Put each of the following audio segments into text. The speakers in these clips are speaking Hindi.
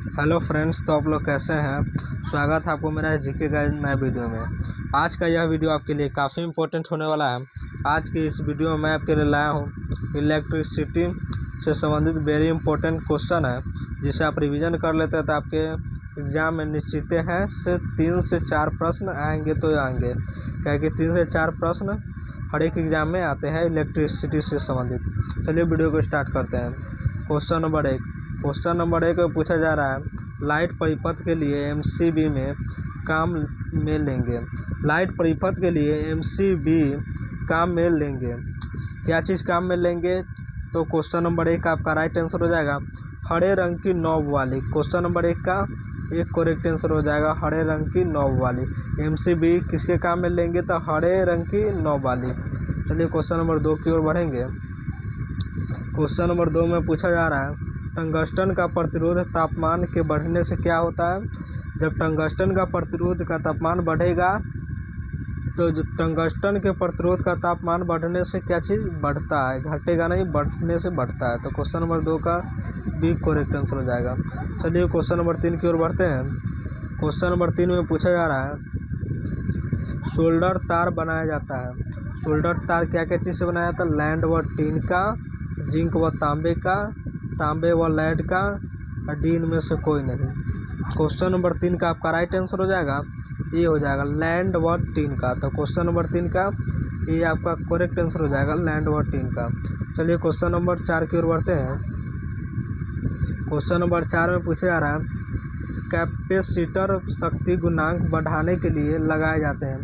हेलो फ्रेंड्स, तो आप लोग कैसे हैं। स्वागत है आपको मेरा जीके का नए वीडियो में। आज का यह वीडियो आपके लिए काफ़ी इम्पोर्टेंट होने वाला है। आज की इस वीडियो में मैं आपके लिए लाया हूँ इलेक्ट्रिसिटी से संबंधित वेरी इंपॉर्टेंट क्वेश्चन है, जिसे आप रिवीजन कर लेते हैं तो आपके एग्ज़ाम में निश्चित है से 3 से 4 प्रश्न आएंगे तो आएंगे, क्या कि 3 से 4 प्रश्न हर एक एग्ज़ाम में आते हैं इलेक्ट्रिसिटी से संबंधित। चलिए वीडियो को स्टार्ट करते हैं। क्वेश्चन नंबर एक में पूछा जा रहा है, लाइट परिपथ के लिए एमसीबी में काम में लेंगे। लाइट परिपथ के लिए एमसीबी काम में लेंगे, क्या चीज़ काम में लेंगे? तो क्वेश्चन नंबर एक आपका राइट आंसर हो जाएगा हरे रंग की नॉब वाली। क्वेश्चन नंबर एक का एक करेक्ट आंसर हो जाएगा हरे रंग की नॉब वाली। एमसीबी किसके काम में लेंगे? तो हरे रंग की नॉब वाली। चलिए क्वेश्चन नंबर दो की ओर बढ़ेंगे। क्वेश्चन नंबर दो में पूछा जा रहा है, टंगस्टन का प्रतिरोध तापमान के बढ़ने से क्या होता है? जब टंगस्टन का प्रतिरोध का तापमान बढ़ेगा तो जो टंगस्टन के प्रतिरोध का तापमान बढ़ने से क्या चीज़ बढ़ता है? घटेगा नहीं, बढ़ने से बढ़ता है। तो क्वेश्चन नंबर दो का बी करेक्ट आंसर हो जाएगा। चलिए क्वेश्चन नंबर तीन की ओर बढ़ते हैं। क्वेश्चन नंबर तीन में पूछा जा रहा है, सोल्डर तार बनाया जाता है। सोल्डर तार क्या क्या चीज़ से बनाया जाता है? लैंड व टीन का, जिंक व तांबे का, तांबे व लेड का, और डी इनमें से कोई नहीं। क्वेश्चन नंबर तीन का आपका राइट आंसर हो जाएगा ये हो जाएगा लैंड व टीन का। तो क्वेश्चन नंबर तीन का ये आपका करेक्ट आंसर हो जाएगा लैंड व टीन का। चलिए क्वेश्चन नंबर चार की ओर बढ़ते हैं। क्वेश्चन नंबर चार में पूछा जा रहा है, कैपेसिटर शक्ति गुणांक बढ़ाने के लिए लगाए जाते हैं।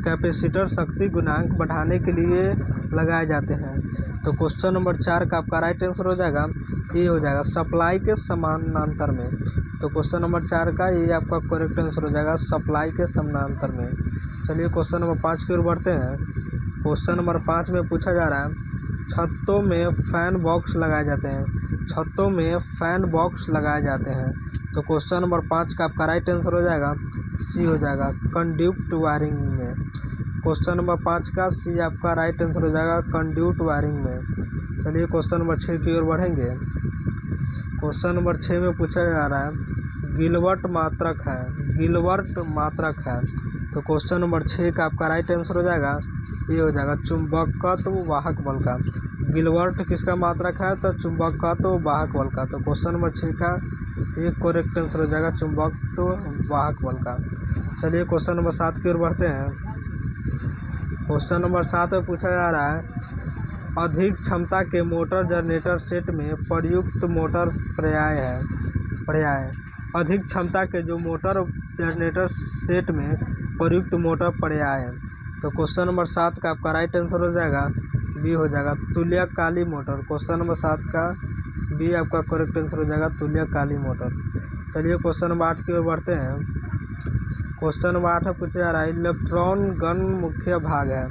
कैपेसिटर शक्ति गुणांक बढ़ाने के लिए लगाए जाते हैं। तो क्वेश्चन नंबर चार का आपका राइट आंसर हो जाएगा ये हो जाएगा सप्लाई के समानांतर में। तो क्वेश्चन नंबर चार का ये आपका करेक्ट आंसर हो जाएगा सप्लाई के समानांतर में। चलिए क्वेश्चन नंबर पाँच की ओर बढ़ते हैं। क्वेश्चन नंबर पाँच में पूछा जा रहा है, छतों में फैन बॉक्स लगाए जाते हैं। छतों में फैन बॉक्स लगाए जाते हैं। तो क्वेश्चन नंबर पाँच का आपका राइट आंसर हो जाएगा सी हो जाएगा कंड्यूट वायरिंग में। क्वेश्चन नंबर पाँच का सी आपका राइट आंसर हो जाएगा कंड्यूट वायरिंग में। चलिए क्वेश्चन नंबर छः की ओर बढ़ेंगे। क्वेश्चन नंबर छः में पूछा जा रहा है, गिलवर्ट मात्रक है। गिलवर्ट मात्रक है। तो क्वेश्चन नंबर छः का आपका राइट आंसर हो जाएगा ये हो जाएगा चुंबकत्व वाहक बल का। गिलवर्ट किसका मात्रक है? तो चुंबकत्व वाहक बल का। तो क्वेश्चन नंबर छः का एक करेक्ट आंसर हो जाएगा चुंबकत्व वाहक बल का। चलिए क्वेश्चन नंबर सात की ओर बढ़ते हैं। क्वेश्चन नंबर सात में पूछा जा रहा है, अधिक क्षमता के मोटर जनरेटर सेट में प्रयुक्त मोटर पर्याय। अधिक क्षमता के जो मोटर जनरेटर सेट में प्रयुक्त मोटर पर्याय है। तो क्वेश्चन नंबर सात का आपका राइट आंसर हो जाएगा बी हो जाएगा तुल्यकाली मोटर। क्वेश्चन नंबर सात का बी आपका करेक्ट आंसर हो जाएगा तुल्यकाली मोटर। चलिए क्वेश्चन नंबर आठ की ओर बढ़ते हैं। क्वेश्चन नंबर आठ में पूछा जा रहा है, इलेक्ट्रॉन गन मुख्य भाग है।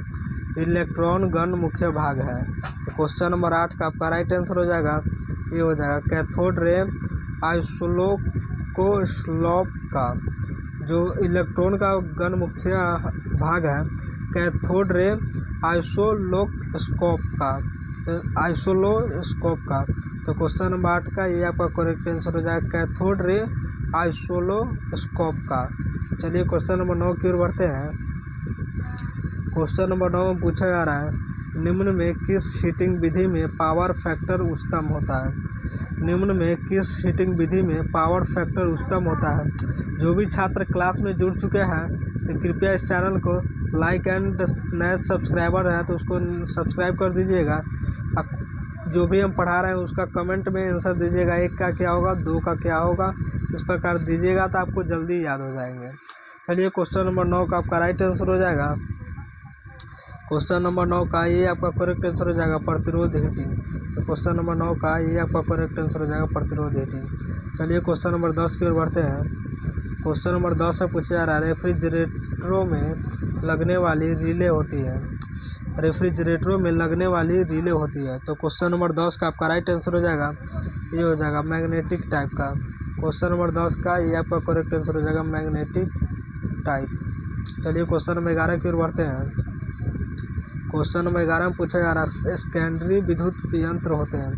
इलेक्ट्रॉन गन मुख्य भाग है। तो क्वेश्चन नंबर आठ का आपका राइट आंसर हो जाएगा ये हो जाएगा कैथोड रे आइसोलोकोस्कोप का। जो इलेक्ट्रॉन का गन मुख्य भाग है कैथोड रे आइसोलोस्कोप का। तो क्वेश्चन नंबर आठ का ये आपका करेक्ट आंसर हो जाएगा कैथोड रे आइसोलोस्कोप का। चलिए क्वेश्चन नंबर नौ की ओर बढ़ते हैं। क्वेश्चन नंबर नौ में पूछा जा रहा है, निम्न में किस हीटिंग विधि में पावर फैक्टर उच्चतम होता है? निम्न में किस हीटिंग विधि में पावर फैक्टर उच्चतम होता है? जो भी छात्र क्लास में जुड़ चुके हैं तो कृपया इस चैनल को लाइक एंड नए सब्सक्राइबर हैं तो उसको सब्सक्राइब कर दीजिएगा। आप जो भी हम पढ़ा रहे हैं उसका कमेंट में आंसर दीजिएगा, एक का क्या होगा, दो का क्या होगा, इस प्रकार दीजिएगा तो आपको जल्दी याद हो जाएंगे। चलिए क्वेश्चन नंबर नौ का आपका राइट आंसर हो जाएगा क्वेश्चन नंबर नौ का ये आपका करेक्ट आंसर हो जाएगा प्रतिरोध हीटिंग। तो क्वेश्चन नंबर नौ का ये आपका करेक्ट आंसर हो जाएगा प्रतिरोध हीटिंग। चलिए क्वेश्चन नंबर 10 की ओर बढ़ते हैं। क्वेश्चन नंबर 10 से पूछा जा रहा है, रेफ्रिजरेटरों में लगने वाली रिले होती है। रेफ्रिजरेटरों में लगने वाली रिले होती है। तो क्वेश्चन नंबर 10 का आपका राइट आंसर हो जाएगा ये हो जाएगा मैग्नेटिक टाइप का। क्वेश्चन नंबर 10 का ये आपका करेक्ट आंसर हो जाएगा मैग्नेटिक टाइप। चलिए क्वेश्चन नंबर 11 की ओर बढ़ते हैं। क्वेश्चन नंबर 11 में पूछा जा रहा है सेकेंडरी विद्युत यंत्र होते हैं,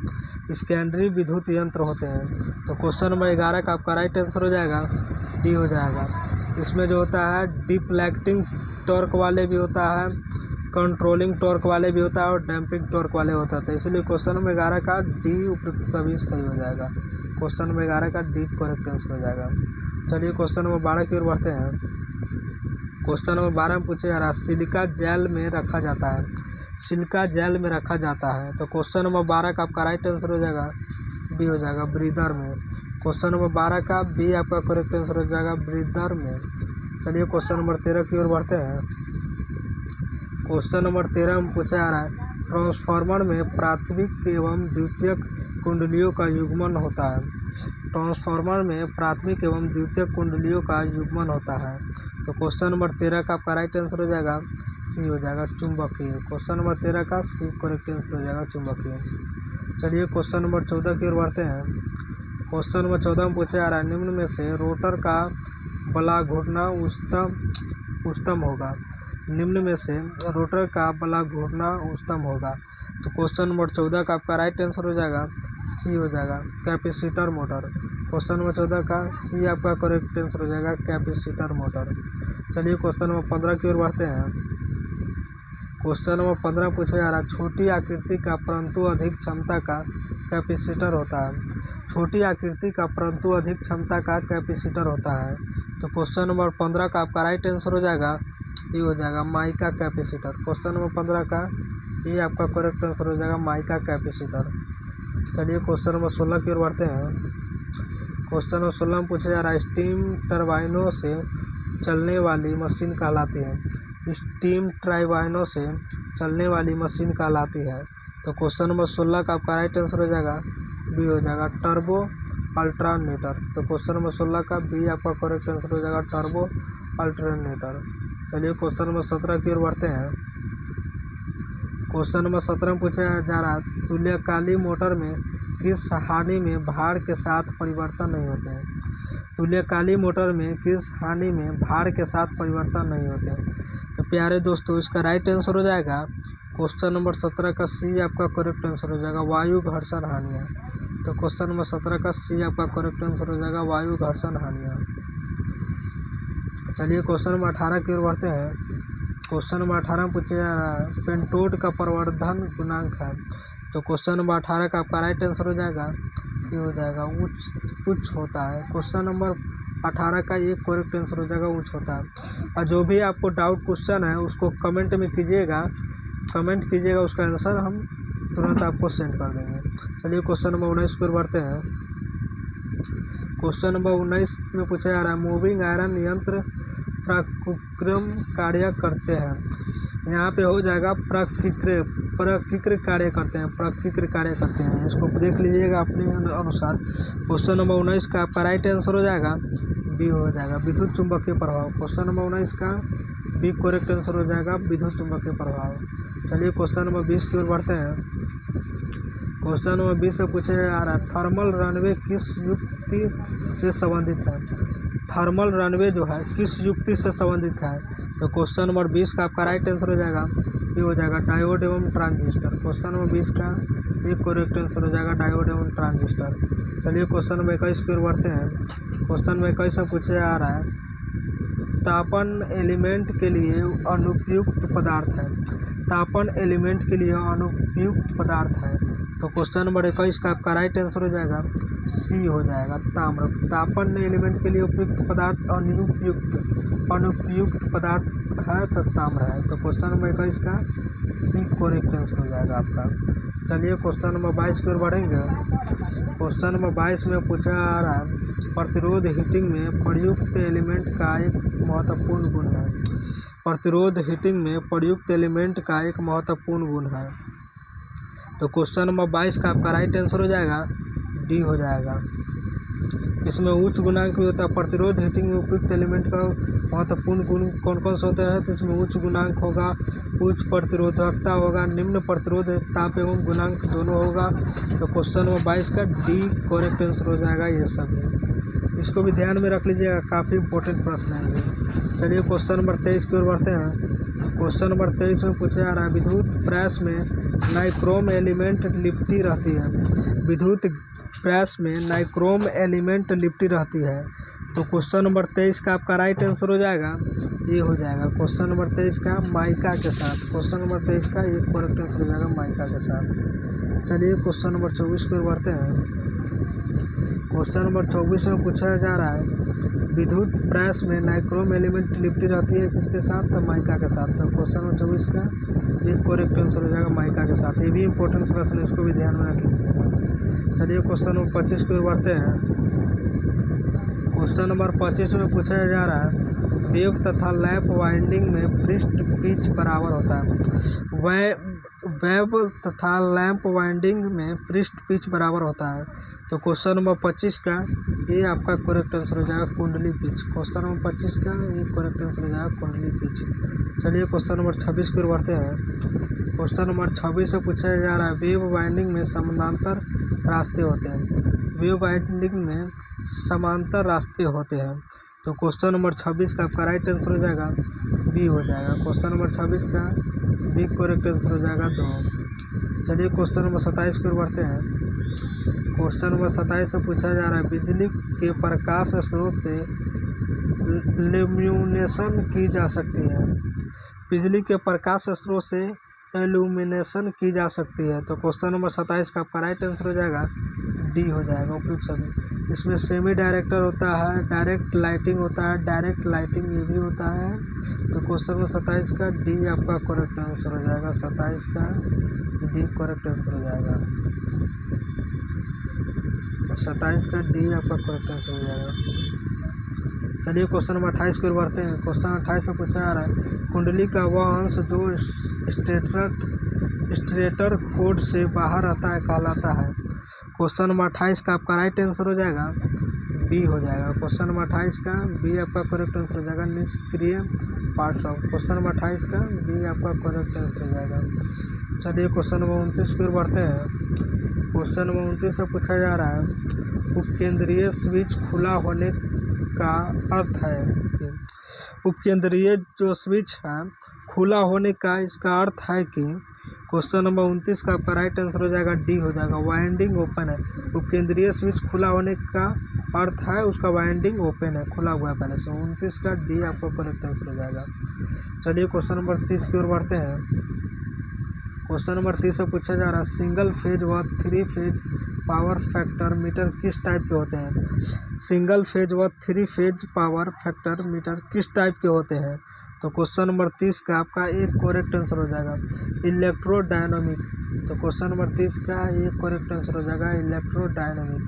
सेकेंडरी विद्युत यंत्र होते हैं। तो क्वेश्चन नंबर 11 का आपका राइट आंसर हो जाएगा डी हो जाएगा। इसमें जो होता है डिफ्लेक्टिंग टॉर्क वाले भी होता है, कंट्रोलिंग टॉर्क वाले भी होता है और डैम्पिंग टॉर्क वाले होता है। तो इसलिए क्वेश्चन नंबर 11 का डी उपयुक्त सभी सही हो जाएगा। क्वेश्चन नंबर 11 का डी करेक्ट आंसर हो जाएगा। चलिए क्वेश्चन नंबर 12 की ओर बढ़ते हैं। क्वेश्चन नंबर 12 में पूछे जा रहा है सिलिका जेल में रखा जाता है, सिलिका जेल में रखा जाता है। तो क्वेश्चन नंबर 12 का आपका राइट आंसर हो जाएगा बी हो जाएगा, ब्रीदर में। क्वेश्चन नंबर 12 का बी आपका करेक्ट आंसर हो जाएगा, ब्रीदर में। चलिए क्वेश्चन नंबर 13 की ओर बढ़ते हैं। क्वेश्चन नंबर 13 में पूछा जा रहा है ट्रांसफार्मर में प्राथमिक एवं द्वितीयक कुंडलियों का युग्मन होता है, ट्रांसफार्मर में प्राथमिक एवं द्वितीयक कुंडलियों का युग्मन होता है। तो क्वेश्चन नंबर 13 का आपका राइट आंसर हो जाएगा सी हो जाएगा, चुंबकीय। क्वेश्चन नंबर 13 का सी करेक्ट आंसर हो जाएगा, चुंबकीय। चलिए क्वेश्चन नंबर 14 की ओर बढ़ते हैं। क्वेश्चन नंबर 14 में पूछा जा रहा है निम्न में से रोटर का बला घूर्णन उच्चतम होगा, निम्न में से रोटर का बला घूर्णन उच्चतम होगा। तो क्वेश्चन नंबर 14 का आपका राइट आंसर हो जाएगा सी हो जाएगा, कैपेसिटर मोटर। क्वेश्चन नंबर 14 का सी आपका करेक्ट आंसर हो जाएगा, कैपेसिटर मोटर। चलिए क्वेश्चन नंबर 15 की ओर बढ़ते हैं। क्वेश्चन नंबर 15 पूछा जा रहा है छोटी आकृति का परंतु अधिक क्षमता का कैपेसिटर होता है, छोटी आकृति का परंतु अधिक क्षमता का कैपेसिटर होता है। तो क्वेश्चन नंबर 15 का आपका राइट आंसर हो जाएगा ये हो जाएगा, माइका कैपेसिटर। क्वेश्चन नंबर 15 का ये आपका करेक्ट आंसर हो जाएगा, माइका कैपेसिटर। चलिए क्वेश्चन नंबर 16 की ओर बढ़ते हैं। क्वेश्चन नंबर 16 में पूछा जा रहा है स्टीम टरबाइनों से चलने वाली मशीन कहलाती है, स्टीम टरबाइनों से चलने वाली मशीन कहलाती है। तो क्वेश्चन नंबर 16 का आपका राइट आंसर हो जाएगा बी हो जाएगा, टर्बो अल्टरनेटर। तो क्वेश्चन नंबर 16 का बी आपका करेक्ट आंसर हो जाएगा, टर्बो अल्टरनेटर। चलिए क्वेश्चन नंबर 17 की ओर बढ़ते हैं। क्वेश्चन नंबर 17 में पूछा जा रहा है तुल्यकाली मोटर में किस हानि में भार के साथ परिवर्तन नहीं होते हैं, तुल्यकाली मोटर में किस हानि में भार के साथ परिवर्तन नहीं होते हैं। तो प्यारे दोस्तों इसका राइट आंसर हो जाएगा क्वेश्चन नंबर 17 का सी आपका करेक्ट आंसर हो जाएगा, वायु घर्षण हानियाँ। तो क्वेश्चन नंबर 17 का सी आपका करेक्ट आंसर हो जाएगा, वायु घर्षण हानियाँ। चलिए क्वेश्चन नंबर 18 की ओर बढ़ते हैं। क्वेश्चन नंबर 18 में पूछा जा रहा है पेंटोड का प्रवर्धन गुणांक है। तो क्वेश्चन नंबर 18 का आपका राइट आंसर हो जाएगा ये हो जाएगा, उच्च होता है। क्वेश्चन नंबर 18 का ये करेक्ट आंसर हो जाएगा, उच्च होता है। और जो भी आपको डाउट क्वेश्चन है उसको कमेंट में कीजिएगा, कमेंट कीजिएगा, उसका आंसर हम तुरंत आपको सेंड कर देंगे। चलिए क्वेश्चन नंबर 19 की ओर बढ़ते हैं। क्वेश्चन नंबर 19 में पूछा जा रहा है मूविंग आयरन यंत्र प्रकृक्रम कार्य करते हैं। यहाँ पे हो जाएगा प्रकृक्र कार्य करते हैं, प्रकृक्र कार्य करते हैं। इसको देख लीजिएगा अपने अनुसार। क्वेश्चन नंबर 19 का आपका राइट आंसर हो जाएगा बी हो जाएगा, विद्युत चुंबकीय प्रभाव। क्वेश्चन नंबर 19 का बी करेक्ट आंसर हो जाएगा, विद्युत चुंबकीय प्रभाव। चलिए क्वेश्चन नंबर 20 की ओर बढ़ते हैं। क्वेश्चन नंबर 20 से पूछा जा रहा है थर्मल रनवे किस युक्ति से संबंधित है, थर्मल रनवे जो है किस युक्ति से संबंधित है। तो क्वेश्चन नंबर 20 का आपका राइट आंसर हो जाएगा ये हो जाएगा, डायोड एवं ट्रांजिस्टर। क्वेश्चन नंबर 20 का ये करेक्ट आंसर हो जाएगा, डायोड एवं ट्रांजिस्टर। चलिए क्वेश्चन नंबर 21 की ओर बढ़ते हैं। क्वेश्चन नंबर 21 में पूछा जा रहा है तापन एलिमेंट के लिए अनुपयुक्त पदार्थ है, तापन एलिमेंट के लिए अनुपयुक्त पदार्थ है। तो क्वेश्चन नंबर 21 का आपका राइट आंसर हो जाएगा सी हो जाएगा, ताम्र। तापन एलिमेंट के लिए उपयुक्त पदार्थ अनुपयुक्त पदार्थ है तो ताम्र है। तो क्वेश्चन नंबर 21 का सी करेक्ट आंसर हो जाएगा आपका। चलिए क्वेश्चन नंबर 22 की ओर बढ़ेंगे। क्वेश्चन नंबर 22 में पूछा आ रहा है प्रतिरोध हीटिंग में प्रयुक्त एलिमेंट का एक महत्वपूर्ण गुण है, प्रतिरोध हीटिंग में प्रयुक्त एलिमेंट का एक महत्वपूर्ण गुण है। तो क्वेश्चन नंबर 22 का आपका राइट आंसर हो जाएगा डी हो जाएगा। इसमें उच्च गुणांक भी होता है, प्रतिरोध हीटिंग में उपयुक्त एलिमेंट का महत्वपूर्ण गुण कौन कौन से होते हैं। तो इसमें उच्च गुणांक होगा, उच्च प्रतिरोधकता होगा, निम्न प्रतिरोध ताप एवं गुणांक दोनों होगा। तो क्वेश्चन नंबर 22 का डी करेक्ट आंसर हो जाएगा ये सब। इसको भी ध्यान में रख लीजिएगा, काफ़ी इंपॉर्टेंट प्रश्न है ये। चलिए क्वेश्चन नंबर 23 की ओर बढ़ते हैं। क्वेश्चन नंबर 23 में पूछा जा रहा है विद्युत प्रेस में नाइक्रोम एलिमेंट लिपटी रहती है। विद्युत प्रेस में नाइक्रोम एलिमेंट लिपटी रहती है। तो क्वेश्चन नंबर 23 का आपका राइट आंसर हो जाएगा, ये हो जाएगा क्वेश्चन नंबर 23 का माइका के साथ। क्वेश्चन नंबर 23 का ये करेक्ट आंसर हो जाएगा माइका के साथ। चलिए क्वेश्चन नंबर 24 पर बढ़ते हैं। क्वेश्चन नंबर 24 में पूछा जा रहा है विद्युत प्रेस में नाइक्रोम एलिमेंट लिपटी रहती है किसके साथ? तो माइका के साथ। तो क्वेश्चन नंबर 24 का ये करेक्ट आंसर हो जाएगा माइका के साथ। ये भी इंपॉर्टेंट प्रश्न है, इसको भी ध्यान में रख लीजिएगा। चलिए क्वेश्चन नंबर 25 की ओर बढ़ते हैं। क्वेश्चन नंबर 25 में पूछा जा रहा है वेव तथा लैप वाइंडिंग में पृष्ठ पिच बराबर होता है। वेव तथा लैंप वाइंडिंग में पृष्ठ पिच बराबर होता है। तो क्वेश्चन नंबर 25 का ये आपका करेक्ट आंसर हो जाएगा कुंडली पिच। क्वेश्चन नंबर 25 का ये करेक्ट आंसर हो जाएगा कुंडली पिच। चलिए क्वेश्चन नंबर 26 की ओर बढ़ते हैं। क्वेश्चन नंबर 26 से पूछा जा रहा है वेव वाइंडिंग में समानांतर रास्ते होते हैं। वेव वाइंडिंग में समांतर रास्ते होते हैं। तो क्वेश्चन नंबर 26 का आपका राइट आंसर हो जाएगा बी हो जाएगा। क्वेश्चन नंबर 26 का बी करेक्ट आंसर हो जाएगा 2। चलिए क्वेश्चन नंबर 27 की ओर बढ़ते हैं। क्वेश्चन नंबर 27 से पूछा जा रहा है बिजली के प्रकाश स्रोत से इल्यूमिनेशन की जा सकती है। बिजली के प्रकाश स्रोत से इल्यूमिनेशन की जा सकती है। तो क्वेश्चन नंबर 27 का आपका राइट आंसर हो जाएगा डी हो जाएगा उपयुक्त सभी। इसमें सेमी डायरेक्टर होता है, डायरेक्ट लाइटिंग होता है, डायरेक्ट लाइटिंग ये भी होता है। तो क्वेश्चन नंबर 27 का डी आपका करेक्ट आंसर हो जाएगा। 27 का डी करेक्ट आंसर हो जाएगा। 27 का डी आपका करेक्ट आंसर हो जाएगा। चलिए क्वेश्चन नंबर 28 की ओर बढ़ते हैं। क्वेश्चन 28 से पूछा जा रहा है कुंडली का वह अंश जो स्टेटर कोड से बाहर आता है कहलाता है। क्वेश्चन नंबर 28 का आपका राइट आंसर हो जाएगा बी हो जाएगा। क्वेश्चन नंबर 28 का बी आपका करेक्ट आंसर हो जाएगा निष्क्रिय पार्ट्स ऑफ। क्वेश्चन नंबर 28 का बी आपका करेक्ट आंसर हो जाएगा। चलिए क्वेश्चन नंबर 29 की ओर बढ़ते हैं। क्वेश्चन नंबर 29 से पूछा जा रहा है उपकेंद्रीय स्विच खुला होने का अर्थ है। उपकेंद्रीय जो स्विच है खुला होने का इसका अर्थ है कि क्वेश्चन नंबर 29 का आपका राइट आंसर हो जाएगा डी हो जाएगा वाइंडिंग ओपन है। उपकेंद्रीय स्विच खुला होने का अर्थ है उसका वाइंडिंग ओपन है, खुला हुआ है पहले से। 29 का डी आपका करेक्ट आंसर हो जाएगा। चलिए क्वेश्चन नंबर 30 की ओर बढ़ते हैं। क्वेश्चन नंबर 30 से पूछा जा रहा है सिंगल फेज व 3 फेज पावर फैक्टर मीटर किस टाइप के होते हैं। सिंगल फेज व 3 फेज पावर फैक्टर मीटर किस टाइप के होते हैं। तो क्वेश्चन नंबर 30 का आपका एक करेक्ट आंसर हो जाएगा इलेक्ट्रोडायनामिक। तो क्वेश्चन नंबर 30 का एक करेक्ट आंसर हो जाएगा इलेक्ट्रोडायनामिक।